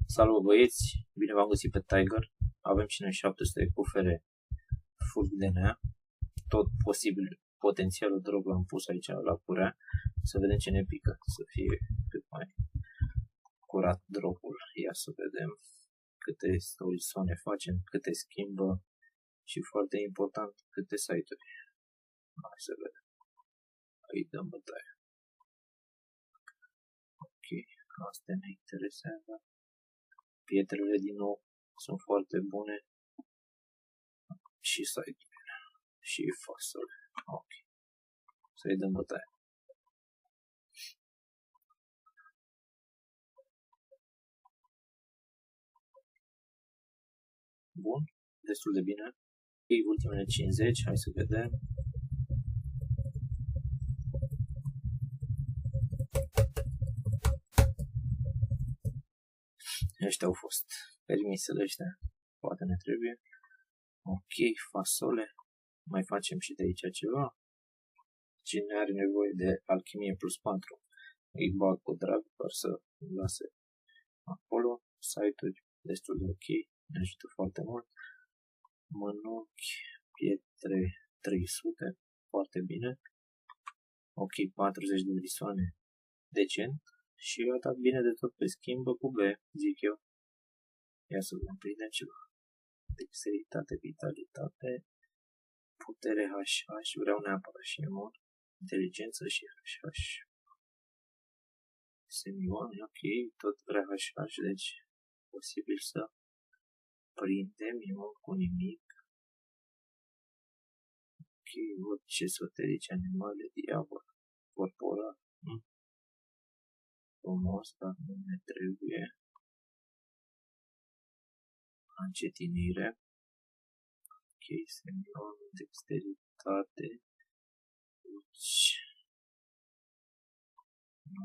Salut băieți, bine v-am găsit pe Tiger. Avem și noi 700 de cufere full DNA. Tot posibil, potențialul drog l-am pus aici la curea. Să vedem ce ne pică, să fie cât mai curat drogul. Ia să vedem câte story facem, câte schimbă și foarte important, câte site-uri. Hai să vedem. Îi dăm bătaie. Ok, astea ne interesează. Pietrele din nou sunt foarte bune și site-uri și fasole. Ok, să-i dăm bătaie. Bun, destul de bine. Ultimele 50, hai să vedem. Ăștia au fost permisele ăștia, poate ne trebuie. Ok, fasole. Mai facem și de aici ceva. Cine are nevoie de alchimie plus 4, îi bag cu drag, doar să lase acolo. Site-uri destul de ok, ne ajută foarte mult. Mănunchi, pietre 300, foarte bine. Ok, 40 de brisoane, decent. Și a dat bine de tot pe schimbă cu B, zic eu. Ia să vedem, prindem ceva. Dexteritate, vitalitate, putere HH, vreau neapărat și emon, inteligență și HH. Semioane, ok, tot vrea HH, deci posibil să prindem emon cu nimic. Ok, văd ce esoterici, animale, diavol, corporal. Frumos, dar nu ne trebuie. Încetinire. Ok, semion, dexteritate. Deci... Nu.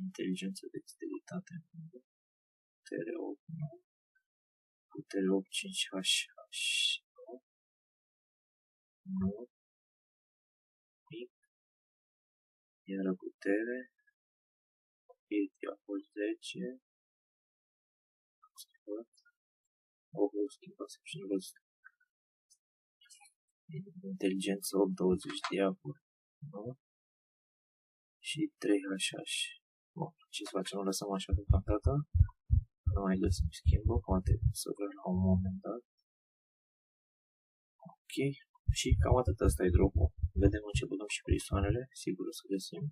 Inteligență, dexteritate. Putere 8, nu. Putere 8, 5, HH. Nu. Nu. Mic. Iară putere. Ok, diavol 10. O schimbasem și nu văzut. Inteligență 8, 20 diavol. Nu. Și 3 HH. Bun, ce să facem? O lăsăm așa deocamdată. Nu mai găsim schimbă, poate să vrem la un moment dat. Ok, și cam atât, ăsta e dropul. Vedem în ce băgăm și prisoanele, sigur o să găsim.